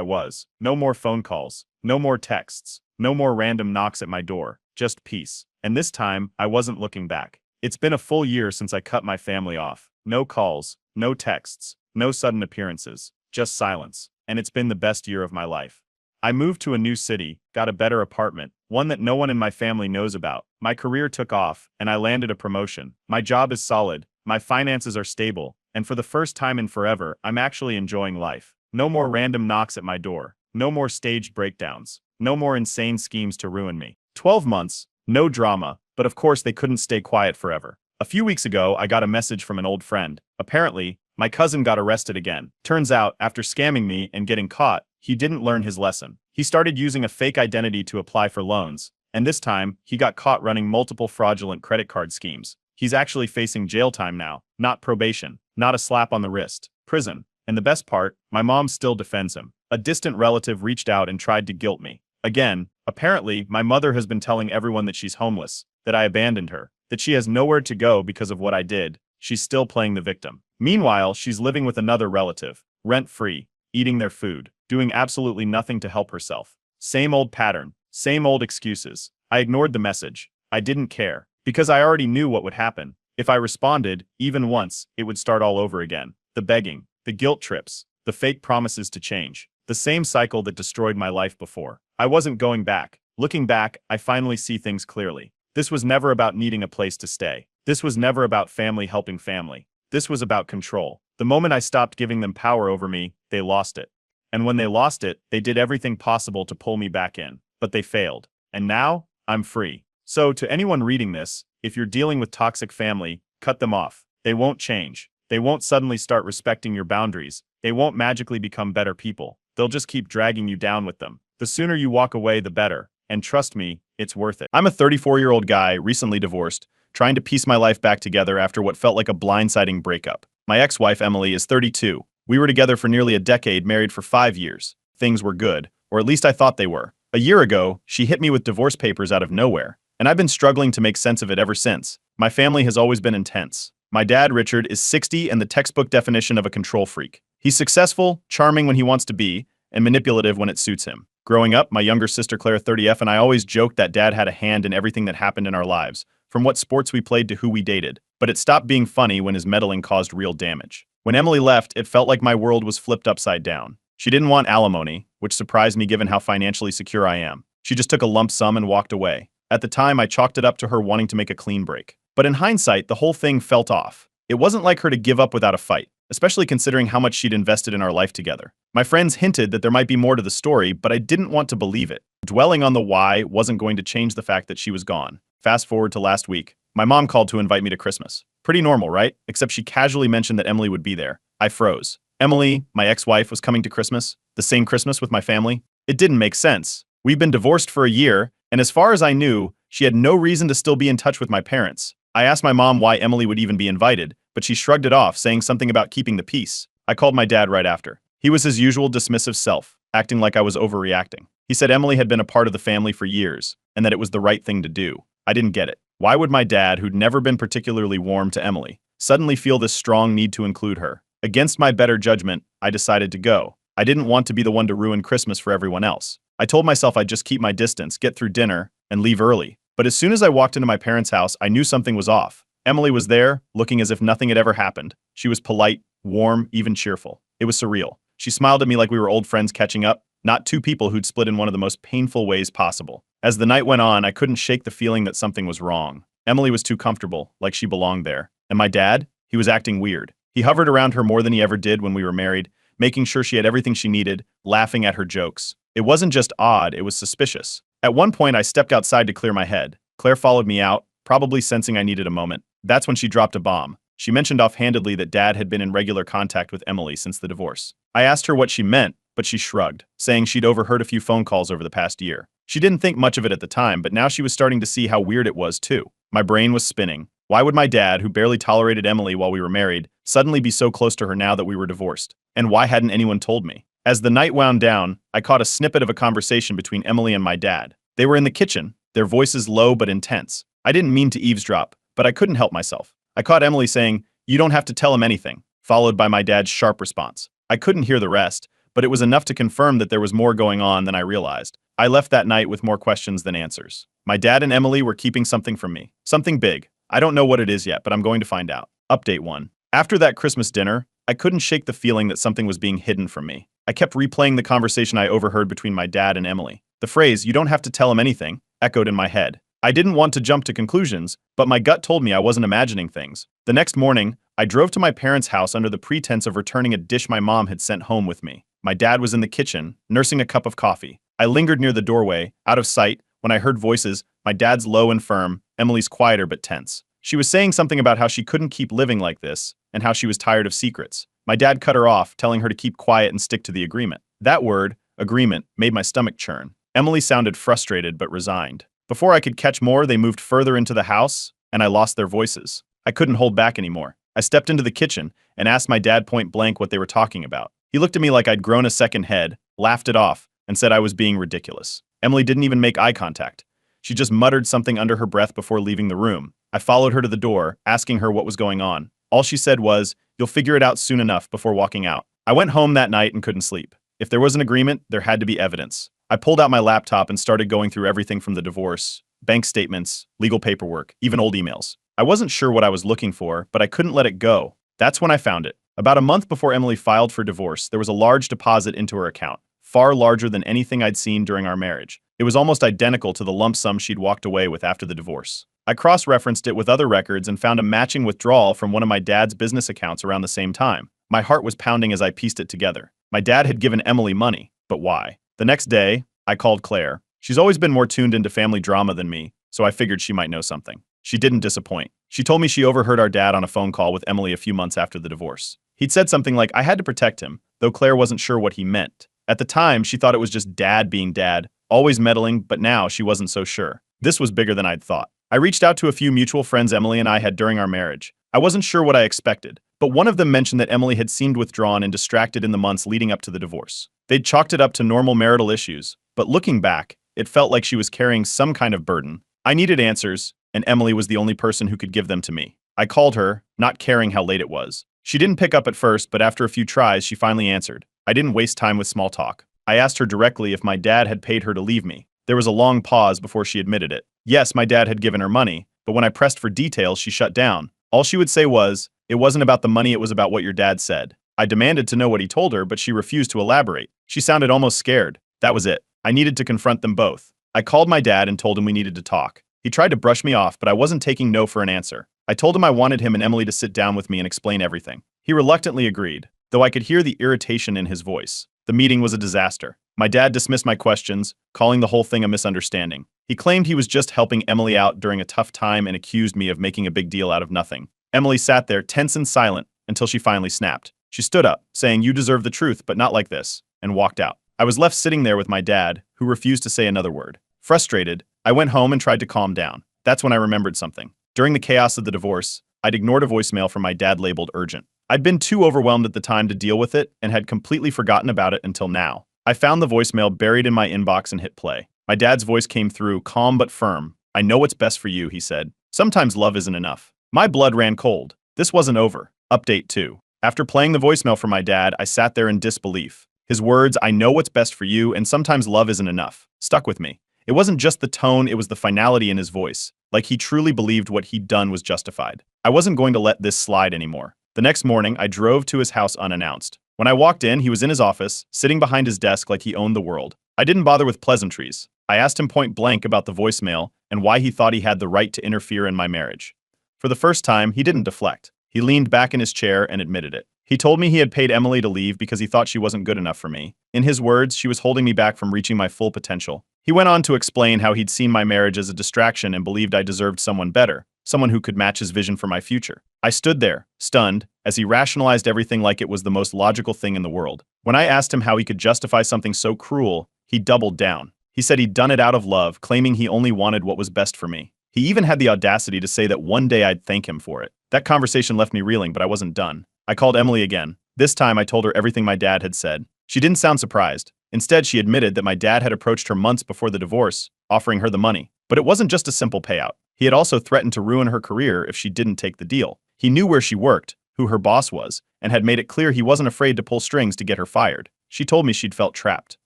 was. No more phone calls. No more texts. No more random knocks at my door. Just peace. And this time, I wasn't looking back. It's been a full year since I cut my family off. No calls. No texts. No sudden appearances. Just silence. And it's been the best year of my life. I moved to a new city, got a better apartment, one that no one in my family knows about. My career took off, and I landed a promotion. My job is solid, my finances are stable, and for the first time in forever, I'm actually enjoying life. No more random knocks at my door. No more staged breakdowns. No more insane schemes to ruin me. 12 months, no drama, but of course they couldn't stay quiet forever. A few weeks ago, I got a message from an old friend. Apparently, my cousin got arrested again. Turns out, after scamming me and getting caught, he didn't learn his lesson. He started using a fake identity to apply for loans, and this time, he got caught running multiple fraudulent credit card schemes. He's actually facing jail time now, not probation, not a slap on the wrist, prison. And the best part, my mom still defends him. A distant relative reached out and tried to guilt me. Again, apparently, my mother has been telling everyone that she's homeless, that I abandoned her, that she has nowhere to go because of what I did. She's still playing the victim. Meanwhile, she's living with another relative, rent-free, eating their food, doing absolutely nothing to help herself. Same old pattern, same old excuses. I ignored the message. I didn't care, because I already knew what would happen. If I responded, even once, it would start all over again. The begging, the guilt trips, the fake promises to change. The same cycle that destroyed my life before. I wasn't going back. Looking back, I finally see things clearly. This was never about needing a place to stay. This was never about family helping family. This was about control. The moment I stopped giving them power over me, they lost it. And when they lost it, they did everything possible to pull me back in. But they failed. And now, I'm free. So, to anyone reading this, if you're dealing with toxic family, cut them off. They won't change. They won't suddenly start respecting your boundaries. They won't magically become better people. They'll just keep dragging you down with them. The sooner you walk away, the better. And trust me, it's worth it. I'm a 34-year-old guy, recently divorced, trying to piece my life back together after what felt like a blindsiding breakup. My ex-wife, Emily, is 32. We were together for nearly a decade, married for 5 years. Things were good, or at least I thought they were. A year ago, she hit me with divorce papers out of nowhere, and I've been struggling to make sense of it ever since. My family has always been intense. My dad, Richard, is 60 and the textbook definition of a control freak. He's successful, charming when he wants to be, and manipulative when it suits him. Growing up, my younger sister Claire 30F and I always joked that dad had a hand in everything that happened in our lives, from what sports we played to who we dated. But it stopped being funny when his meddling caused real damage. When Emily left, it felt like my world was flipped upside down. She didn't want alimony, which surprised me given how financially secure I am. She just took a lump sum and walked away. At the time, I chalked it up to her wanting to make a clean break. But in hindsight, the whole thing felt off. It wasn't like her to give up without a fight, especially considering how much she'd invested in our life together. My friends hinted that there might be more to the story, but I didn't want to believe it. Dwelling on the why wasn't going to change the fact that she was gone. Fast forward to last week. My mom called to invite me to Christmas. Pretty normal, right? Except she casually mentioned that Emily would be there. I froze. Emily, my ex-wife, was coming to Christmas? The same Christmas with my family? It didn't make sense. We've been divorced for a year, and as far as I knew, she had no reason to still be in touch with my parents. I asked my mom why Emily would even be invited, but she shrugged it off, saying something about keeping the peace. I called my dad right after. He was his usual dismissive self, acting like I was overreacting. He said Emily had been a part of the family for years, and that it was the right thing to do. I didn't get it. Why would my dad, who'd never been particularly warm to Emily, suddenly feel this strong need to include her? Against my better judgment, I decided to go. I didn't want to be the one to ruin Christmas for everyone else. I told myself I'd just keep my distance, get through dinner, and leave early. But as soon as I walked into my parents' house, I knew something was off. Emily was there, looking as if nothing had ever happened. She was polite, warm, even cheerful. It was surreal. She smiled at me like we were old friends catching up, not two people who'd split in one of the most painful ways possible. As the night went on, I couldn't shake the feeling that something was wrong. Emily was too comfortable, like she belonged there. And my dad? He was acting weird. He hovered around her more than he ever did when we were married, making sure she had everything she needed, laughing at her jokes. It wasn't just odd, it was suspicious. At one point, I stepped outside to clear my head. Claire followed me out, probably sensing I needed a moment. That's when she dropped a bomb. She mentioned offhandedly that Dad had been in regular contact with Emily since the divorce. I asked her what she meant, but she shrugged, saying she'd overheard a few phone calls over the past year. She didn't think much of it at the time, but now she was starting to see how weird it was too. My brain was spinning. Why would my dad, who barely tolerated Emily while we were married, suddenly be so close to her now that we were divorced? And why hadn't anyone told me? As the night wound down, I caught a snippet of a conversation between Emily and my dad. They were in the kitchen, their voices low but intense. I didn't mean to eavesdrop, but I couldn't help myself. I caught Emily saying, "You don't have to tell him anything," followed by my dad's sharp response. I couldn't hear the rest, but it was enough to confirm that there was more going on than I realized. I left that night with more questions than answers. My dad and Emily were keeping something from me. Something big. I don't know what it is yet, but I'm going to find out. Update 1. After that Christmas dinner, I couldn't shake the feeling that something was being hidden from me. I kept replaying the conversation I overheard between my dad and Emily. The phrase, "you don't have to tell him anything," echoed in my head. I didn't want to jump to conclusions, but my gut told me I wasn't imagining things. The next morning, I drove to my parents' house under the pretense of returning a dish my mom had sent home with me. My dad was in the kitchen, nursing a cup of coffee. I lingered near the doorway, out of sight, when I heard voices, my dad's low and firm, Emily's quieter but tense. She was saying something about how she couldn't keep living like this, and how she was tired of secrets. My dad cut her off, telling her to keep quiet and stick to the agreement. That word, agreement, made my stomach churn. Emily sounded frustrated but resigned. Before I could catch more, they moved further into the house, and I lost their voices. I couldn't hold back anymore. I stepped into the kitchen and asked my dad point blank what they were talking about. He looked at me like I'd grown a second head, laughed it off, and said I was being ridiculous. Emily didn't even make eye contact. She just muttered something under her breath before leaving the room. I followed her to the door, asking her what was going on. All she said was, "You'll figure it out soon enough," before walking out. I went home that night and couldn't sleep. If there was an agreement, there had to be evidence. I pulled out my laptop and started going through everything from the divorce, bank statements, legal paperwork, even old emails. I wasn't sure what I was looking for, but I couldn't let it go. That's when I found it. About a month before Emily filed for divorce, there was a large deposit into her account, far larger than anything I'd seen during our marriage. It was almost identical to the lump sum she'd walked away with after the divorce. I cross-referenced it with other records and found a matching withdrawal from one of my dad's business accounts around the same time. My heart was pounding as I pieced it together. My dad had given Emily money, but why? The next day, I called Claire. She's always been more tuned into family drama than me, so I figured she might know something. She didn't disappoint. She told me she overheard our dad on a phone call with Emily a few months after the divorce. He'd said something like, "I had to protect him," though Claire wasn't sure what he meant. At the time, she thought it was just dad being dad, always meddling, but now she wasn't so sure. This was bigger than I'd thought. I reached out to a few mutual friends Emily and I had during our marriage. I wasn't sure what I expected, but one of them mentioned that Emily had seemed withdrawn and distracted in the months leading up to the divorce. They'd chalked it up to normal marital issues, but looking back, it felt like she was carrying some kind of burden. I needed answers, and Emily was the only person who could give them to me. I called her, not caring how late it was. She didn't pick up at first, but after a few tries, she finally answered. I didn't waste time with small talk. I asked her directly if my dad had paid her to leave me. There was a long pause before she admitted it. Yes, my dad had given her money, but when I pressed for details, she shut down. All she would say was, "It wasn't about the money, it was about what your dad said." I demanded to know what he told her, but she refused to elaborate. She sounded almost scared. That was it. I needed to confront them both. I called my dad and told him we needed to talk. He tried to brush me off, but I wasn't taking no for an answer. I told him I wanted him and Emily to sit down with me and explain everything. He reluctantly agreed, though I could hear the irritation in his voice. The meeting was a disaster. My dad dismissed my questions, calling the whole thing a misunderstanding. He claimed he was just helping Emily out during a tough time and accused me of making a big deal out of nothing. Emily sat there tense and silent until she finally snapped. She stood up, saying, "You deserve the truth, but not like this," and walked out. I was left sitting there with my dad, who refused to say another word. Frustrated, I went home and tried to calm down. That's when I remembered something. During the chaos of the divorce, I'd ignored a voicemail from my dad labeled urgent. I'd been too overwhelmed at the time to deal with it and had completely forgotten about it until now. I found the voicemail buried in my inbox and hit play. My dad's voice came through, calm but firm. "I know what's best for you," he said. "Sometimes love isn't enough." My blood ran cold. This wasn't over. Update 2. After playing the voicemail from my dad, I sat there in disbelief. His words, "I know what's best for you, and sometimes love isn't enough," stuck with me. It wasn't just the tone, it was the finality in his voice, like he truly believed what he'd done was justified. I wasn't going to let this slide anymore. The next morning, I drove to his house unannounced. When I walked in, he was in his office, sitting behind his desk like he owned the world. I didn't bother with pleasantries. I asked him point blank about the voicemail and why he thought he had the right to interfere in my marriage. For the first time, he didn't deflect. He leaned back in his chair and admitted it. He told me he had paid Emily to leave because he thought she wasn't good enough for me. In his words, she was holding me back from reaching my full potential. He went on to explain how he'd seen my marriage as a distraction and believed I deserved someone better, someone who could match his vision for my future. I stood there, stunned, as he rationalized everything like it was the most logical thing in the world. When I asked him how he could justify something so cruel, he doubled down. He said he'd done it out of love, claiming he only wanted what was best for me. He even had the audacity to say that one day I'd thank him for it. That conversation left me reeling, but I wasn't done. I called Emily again. This time I told her everything my dad had said. She didn't sound surprised. Instead, she admitted that my dad had approached her months before the divorce, offering her the money. But it wasn't just a simple payout. He had also threatened to ruin her career if she didn't take the deal. He knew where she worked, who her boss was, and had made it clear he wasn't afraid to pull strings to get her fired. She told me she'd felt trapped.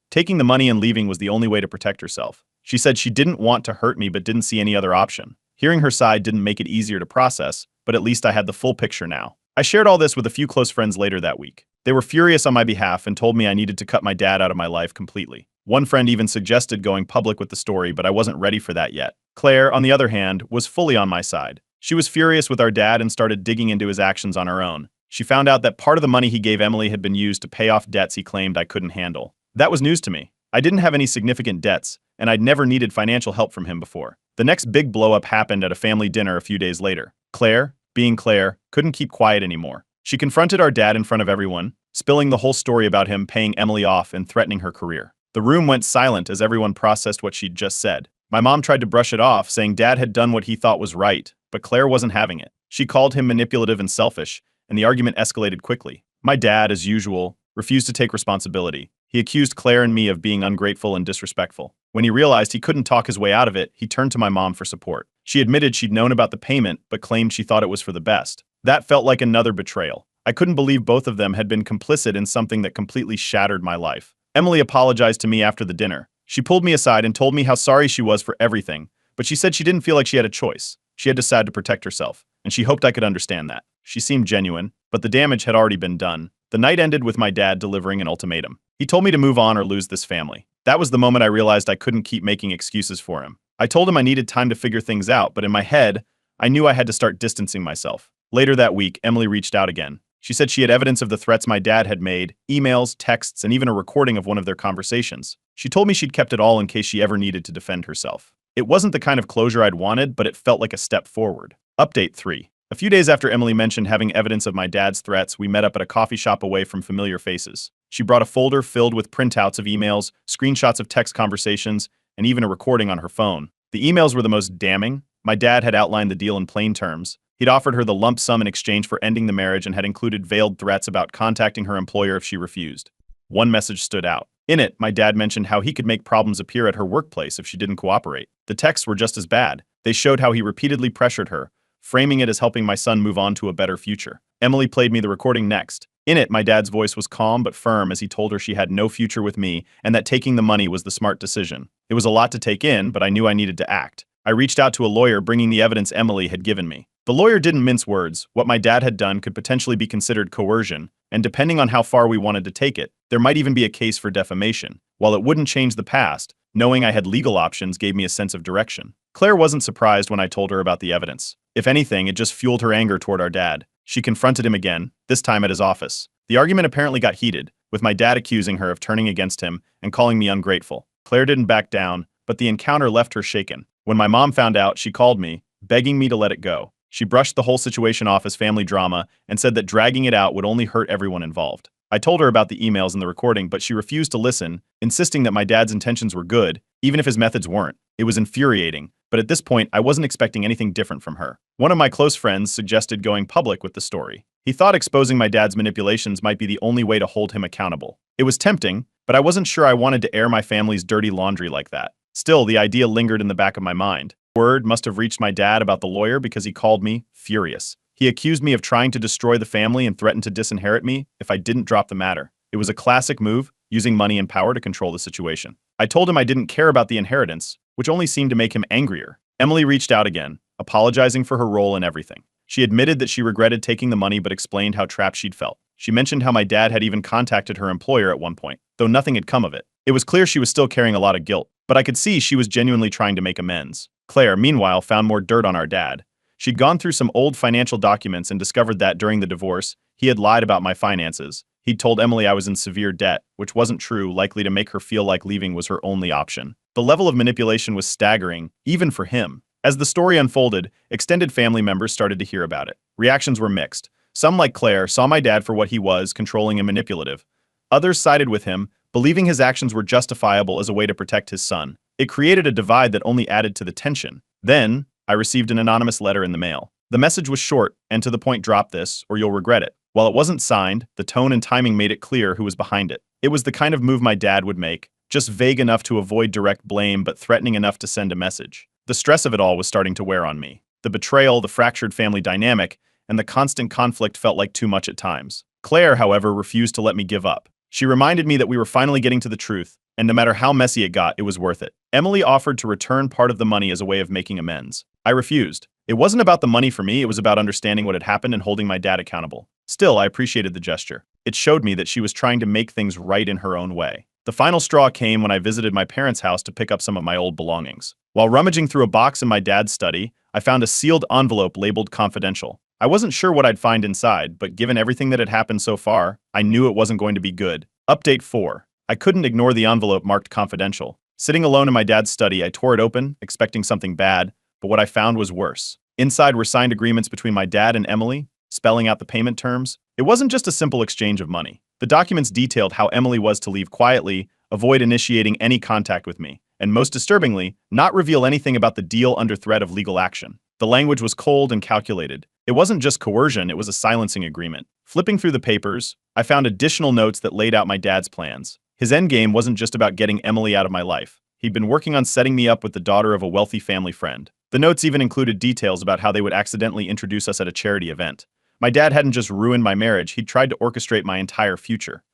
Taking the money and leaving was the only way to protect herself. She said she didn't want to hurt me but didn't see any other option. Hearing her side didn't make it easier to process, but at least I had the full picture now. I shared all this with a few close friends later that week. They were furious on my behalf and told me I needed to cut my dad out of my life completely. One friend even suggested going public with the story, but I wasn't ready for that yet. Claire, on the other hand, was fully on my side. She was furious with our dad and started digging into his actions on her own. She found out that part of the money he gave Emily had been used to pay off debts he claimed I couldn't handle. That was news to me. I didn't have any significant debts, and I'd never needed financial help from him before. The next big blow-up happened at a family dinner a few days later. Claire, being Claire, couldn't keep quiet anymore. She confronted our dad in front of everyone, spilling the whole story about him paying Emily off and threatening her career. The room went silent as everyone processed what she'd just said. My mom tried to brush it off, saying Dad had done what he thought was right, but Claire wasn't having it. She called him manipulative and selfish, and the argument escalated quickly. My dad, as usual, refused to take responsibility. He accused Claire and me of being ungrateful and disrespectful. When he realized he couldn't talk his way out of it, he turned to my mom for support. She admitted she'd known about the payment, but claimed she thought it was for the best. That felt like another betrayal. I couldn't believe both of them had been complicit in something that completely shattered my life. Emily apologized to me after the dinner. She pulled me aside and told me how sorry she was for everything, but she said she didn't feel like she had a choice. She had decided to protect herself, and she hoped I could understand that. She seemed genuine, but the damage had already been done. The night ended with my dad delivering an ultimatum. He told me to move on or lose this family. That was the moment I realized I couldn't keep making excuses for him. I told him I needed time to figure things out, but in my head, I knew I had to start distancing myself. Later that week, Emily reached out again. She said she had evidence of the threats my dad had made, emails, texts, and even a recording of one of their conversations. She told me she'd kept it all in case she ever needed to defend herself. It wasn't the kind of closure I'd wanted, but it felt like a step forward. Update 3. A few days after Emily mentioned having evidence of my dad's threats, we met up at a coffee shop away from familiar faces. She brought a folder filled with printouts of emails, screenshots of text conversations, and even a recording on her phone. The emails were the most damning. My dad had outlined the deal in plain terms. He'd offered her the lump sum in exchange for ending the marriage and had included veiled threats about contacting her employer if she refused. One message stood out. In it, my dad mentioned how he could make problems appear at her workplace if she didn't cooperate. The texts were just as bad. They showed how he repeatedly pressured her, framing it as helping my son move on to a better future. Emily played me the recording next. In it, my dad's voice was calm but firm as he told her she had no future with me and that taking the money was the smart decision. It was a lot to take in, but I knew I needed to act. I reached out to a lawyer bringing the evidence Emily had given me. The lawyer didn't mince words. What my dad had done could potentially be considered coercion, and depending on how far we wanted to take it, there might even be a case for defamation. While it wouldn't change the past, knowing I had legal options gave me a sense of direction. Claire wasn't surprised when I told her about the evidence. If anything, it just fueled her anger toward our dad. She confronted him again, this time at his office. The argument apparently got heated, with my dad accusing her of turning against him and calling me ungrateful. Claire didn't back down, but the encounter left her shaken. When my mom found out, she called me, begging me to let it go. She brushed the whole situation off as family drama and said that dragging it out would only hurt everyone involved. I told her about the emails and the recording, but she refused to listen, insisting that my dad's intentions were good, even if his methods weren't. It was infuriating, but at this point, I wasn't expecting anything different from her. One of my close friends suggested going public with the story. He thought exposing my dad's manipulations might be the only way to hold him accountable. It was tempting, but I wasn't sure I wanted to air my family's dirty laundry like that. Still, the idea lingered in the back of my mind. Word must have reached my dad about the lawyer because he called me furious. He accused me of trying to destroy the family and threatened to disinherit me if I didn't drop the matter. It was a classic move, using money and power to control the situation. I told him I didn't care about the inheritance, which only seemed to make him angrier. Emily reached out again, apologizing for her role in everything. She admitted that she regretted taking the money but explained how trapped she'd felt. She mentioned how my dad had even contacted her employer at one point, though nothing had come of it. It was clear she was still carrying a lot of guilt, but I could see she was genuinely trying to make amends. Claire, meanwhile, found more dirt on our dad. She'd gone through some old financial documents and discovered that during the divorce, he had lied about my finances. He'd told Emily I was in severe debt, which wasn't true, likely to make her feel like leaving was her only option. The level of manipulation was staggering, even for him. As the story unfolded, extended family members started to hear about it. Reactions were mixed. Some, like Claire, saw my dad for what he was, controlling and manipulative. Others sided with him, believing his actions were justifiable as a way to protect his son. It created a divide that only added to the tension. Then, I received an anonymous letter in the mail. The message was short and to the point: drop this, or you'll regret it. While it wasn't signed, the tone and timing made it clear who was behind it. It was the kind of move my dad would make, just vague enough to avoid direct blame but threatening enough to send a message. The stress of it all was starting to wear on me. The betrayal, the fractured family dynamic, and the constant conflict felt like too much at times. Claire, however, refused to let me give up. She reminded me that we were finally getting to the truth, and no matter how messy it got, it was worth it. Emily offered to return part of the money as a way of making amends. I refused. It wasn't about the money for me, it was about understanding what had happened and holding my dad accountable. Still, I appreciated the gesture. It showed me that she was trying to make things right in her own way. The final straw came when I visited my parents' house to pick up some of my old belongings. While rummaging through a box in my dad's study, I found a sealed envelope labeled confidential. I wasn't sure what I'd find inside, but given everything that had happened so far, I knew it wasn't going to be good. Update 4. I couldn't ignore the envelope marked confidential. Sitting alone in my dad's study, I tore it open, expecting something bad, but what I found was worse. Inside were signed agreements between my dad and Emily, spelling out the payment terms. It wasn't just a simple exchange of money. The documents detailed how Emily was to leave quietly, avoid initiating any contact with me, and most disturbingly, not reveal anything about the deal under threat of legal action. The language was cold and calculated. It wasn't just coercion, it was a silencing agreement. Flipping through the papers, I found additional notes that laid out my dad's plans. His endgame wasn't just about getting Emily out of my life. He'd been working on setting me up with the daughter of a wealthy family friend. The notes even included details about how they would accidentally introduce us at a charity event. My dad hadn't just ruined my marriage, he'd tried to orchestrate my entire future.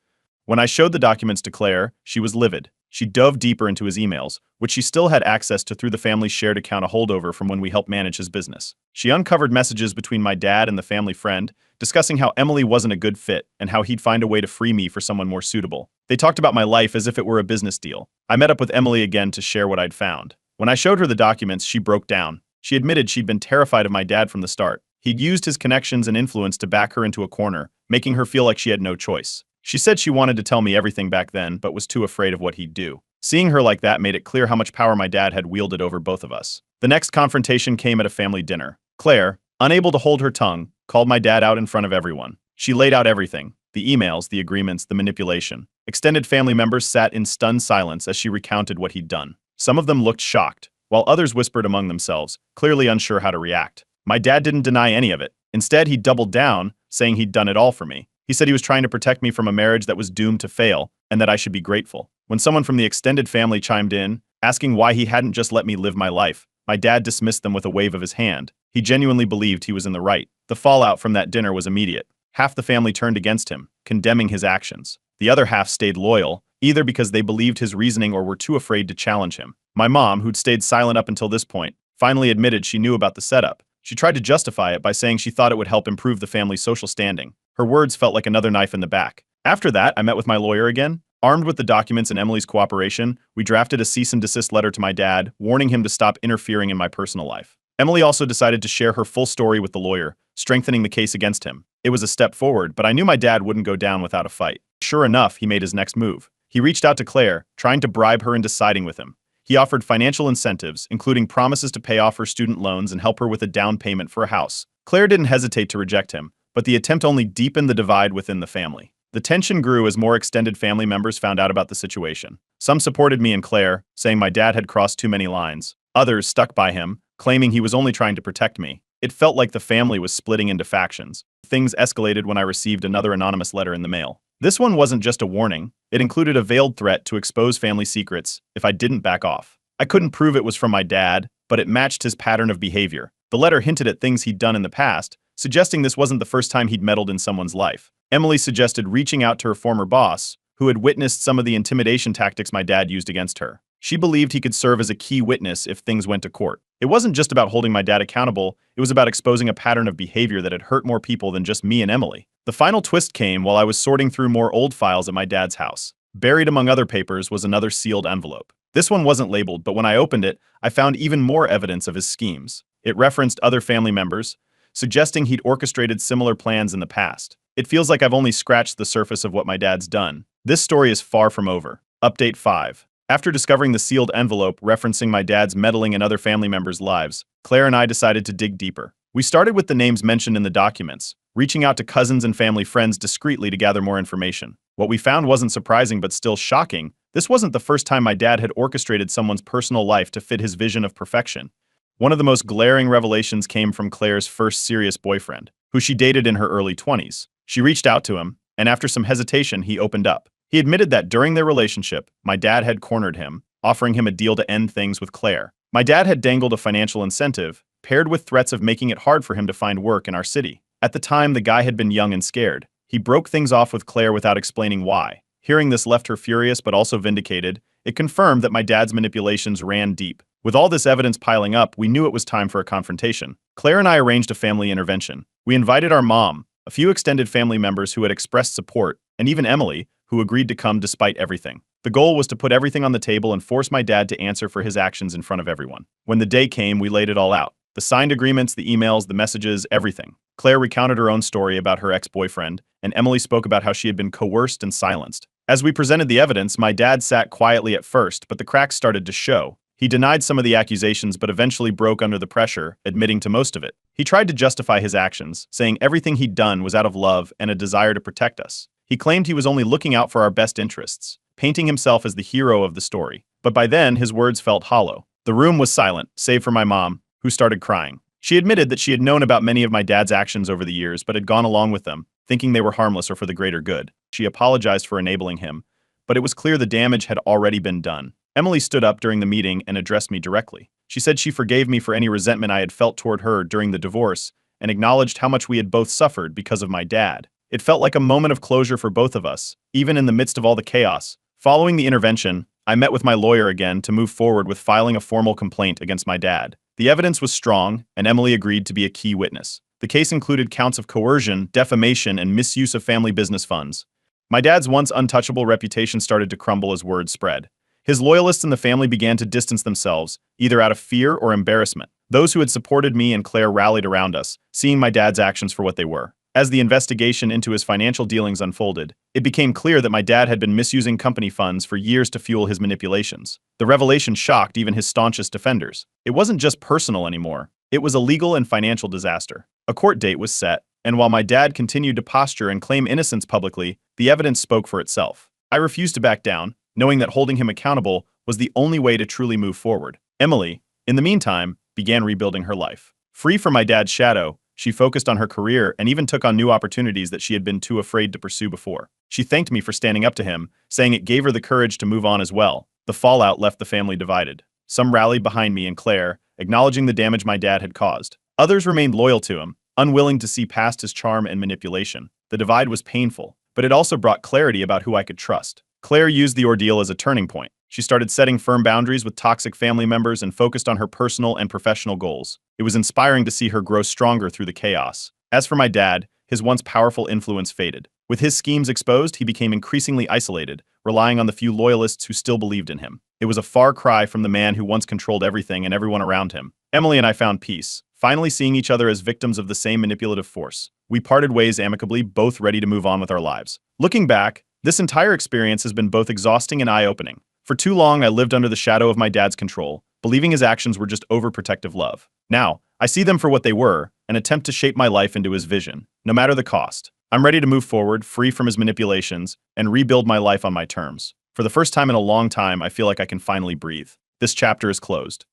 When I showed the documents to Claire, she was livid. She dove deeper into his emails, which she still had access to through the family's shared account, a holdover from when we helped manage his business. She uncovered messages between my dad and the family friend, discussing how Emily wasn't a good fit and how he'd find a way to free me for someone more suitable. They talked about my life as if it were a business deal. I met up with Emily again to share what I'd found. When I showed her the documents, she broke down. She admitted she'd been terrified of my dad from the start. He'd used his connections and influence to back her into a corner, making her feel like she had no choice. She said she wanted to tell me everything back then, but was too afraid of what he'd do. Seeing her like that made it clear how much power my dad had wielded over both of us. The next confrontation came at a family dinner. Claire, unable to hold her tongue, called my dad out in front of everyone. She laid out everything: the emails, the agreements, the manipulation. Extended family members sat in stunned silence as she recounted what he'd done. Some of them looked shocked, while others whispered among themselves, clearly unsure how to react. My dad didn't deny any of it. Instead, he doubled down, saying he'd done it all for me. He said he was trying to protect me from a marriage that was doomed to fail, and that I should be grateful. When someone from the extended family chimed in, asking why he hadn't just let me live my life, my dad dismissed them with a wave of his hand. He genuinely believed he was in the right. The fallout from that dinner was immediate. Half the family turned against him, condemning his actions. The other half stayed loyal, either because they believed his reasoning or were too afraid to challenge him. My mom, who'd stayed silent up until this point, finally admitted she knew about the setup. She tried to justify it by saying she thought it would help improve the family's social standing. Her words felt like another knife in the back. After that, I met with my lawyer again. Armed with the documents and Emily's cooperation, we drafted a cease and desist letter to my dad, warning him to stop interfering in my personal life. Emily also decided to share her full story with the lawyer, strengthening the case against him. It was a step forward, but I knew my dad wouldn't go down without a fight. Sure enough, he made his next move. He reached out to Claire, trying to bribe her into siding with him. He offered financial incentives, including promises to pay off her student loans and help her with a down payment for a house. Claire didn't hesitate to reject him, but the attempt only deepened the divide within the family. The tension grew as more extended family members found out about the situation. Some supported me and Claire, saying my dad had crossed too many lines. Others stuck by him, claiming he was only trying to protect me. It felt like the family was splitting into factions. Things escalated when I received another anonymous letter in the mail. This one wasn't just a warning. It included a veiled threat to expose family secrets if I didn't back off. I couldn't prove it was from my dad, but it matched his pattern of behavior. The letter hinted at things he'd done in the past, suggesting this wasn't the first time he'd meddled in someone's life. Emily suggested reaching out to her former boss, who had witnessed some of the intimidation tactics my dad used against her. She believed he could serve as a key witness if things went to court. It wasn't just about holding my dad accountable, it was about exposing a pattern of behavior that had hurt more people than just me and Emily. The final twist came while I was sorting through more old files at my dad's house. Buried among other papers was another sealed envelope. This one wasn't labeled, but when I opened it, I found even more evidence of his schemes. It referenced other family members, suggesting he'd orchestrated similar plans in the past. It feels like I've only scratched the surface of what my dad's done. This story is far from over. Update 5. After discovering the sealed envelope referencing my dad's meddling in other family members' lives, Claire and I decided to dig deeper. We started with the names mentioned in the documents, reaching out to cousins and family friends discreetly to gather more information. What we found wasn't surprising but still shocking. This wasn't the first time my dad had orchestrated someone's personal life to fit his vision of perfection. One of the most glaring revelations came from Claire's first serious boyfriend, who she dated in her early 20s. She reached out to him, and after some hesitation, he opened up. He admitted that during their relationship, my dad had cornered him, offering him a deal to end things with Claire. My dad had dangled a financial incentive, paired with threats of making it hard for him to find work in our city. At the time, the guy had been young and scared. He broke things off with Claire without explaining why. Hearing this left her furious but also vindicated. It confirmed that my dad's manipulations ran deep. With all this evidence piling up, we knew it was time for a confrontation. Claire and I arranged a family intervention. We invited our mom, a few extended family members who had expressed support, and even Emily, who agreed to come despite everything. The goal was to put everything on the table and force my dad to answer for his actions in front of everyone. When the day came, we laid it all out. The signed agreements, the emails, the messages, everything. Claire recounted her own story about her ex-boyfriend, and Emily spoke about how she had been coerced and silenced. As we presented the evidence, my dad sat quietly at first, but the cracks started to show. He denied some of the accusations but eventually broke under the pressure, admitting to most of it. He tried to justify his actions, saying everything he'd done was out of love and a desire to protect us. He claimed he was only looking out for our best interests, painting himself as the hero of the story. But by then, his words felt hollow. The room was silent, save for my mom, who started crying. She admitted that she had known about many of my dad's actions over the years but had gone along with them, thinking they were harmless or for the greater good. She apologized for enabling him, but it was clear the damage had already been done. Emily stood up during the meeting and addressed me directly. She said she forgave me for any resentment I had felt toward her during the divorce and acknowledged how much we had both suffered because of my dad. It felt like a moment of closure for both of us, even in the midst of all the chaos. Following the intervention, I met with my lawyer again to move forward with filing a formal complaint against my dad. The evidence was strong, and Emily agreed to be a key witness. The case included counts of coercion, defamation, and misuse of family business funds. My dad's once untouchable reputation started to crumble as word spread. His loyalists in the family began to distance themselves, either out of fear or embarrassment. Those who had supported me and Claire rallied around us, seeing my dad's actions for what they were. As the investigation into his financial dealings unfolded, it became clear that my dad had been misusing company funds for years to fuel his manipulations. The revelation shocked even his staunchest defenders. It wasn't just personal anymore. It was a legal and financial disaster. A court date was set, and while my dad continued to posture and claim innocence publicly, the evidence spoke for itself. I refused to back down, knowing that holding him accountable was the only way to truly move forward. Emily, in the meantime, began rebuilding her life. Free from my dad's shadow, she focused on her career and even took on new opportunities that she had been too afraid to pursue before. She thanked me for standing up to him, saying it gave her the courage to move on as well. The fallout left the family divided. Some rallied behind me and Claire, acknowledging the damage my dad had caused. Others remained loyal to him, unwilling to see past his charm and manipulation. The divide was painful, but it also brought clarity about who I could trust. Claire used the ordeal as a turning point. She started setting firm boundaries with toxic family members and focused on her personal and professional goals. It was inspiring to see her grow stronger through the chaos. As for my dad, his once powerful influence faded. With his schemes exposed, he became increasingly isolated, relying on the few loyalists who still believed in him. It was a far cry from the man who once controlled everything and everyone around him. Emily and I found peace, finally seeing each other as victims of the same manipulative force. We parted ways amicably, both ready to move on with our lives. Looking back, this entire experience has been both exhausting and eye-opening. For too long, I lived under the shadow of my dad's control, believing his actions were just overprotective love. Now, I see them for what they were, an attempt to shape my life into his vision, no matter the cost. I'm ready to move forward, free from his manipulations, and rebuild my life on my terms. For the first time in a long time, I feel like I can finally breathe. This chapter is closed.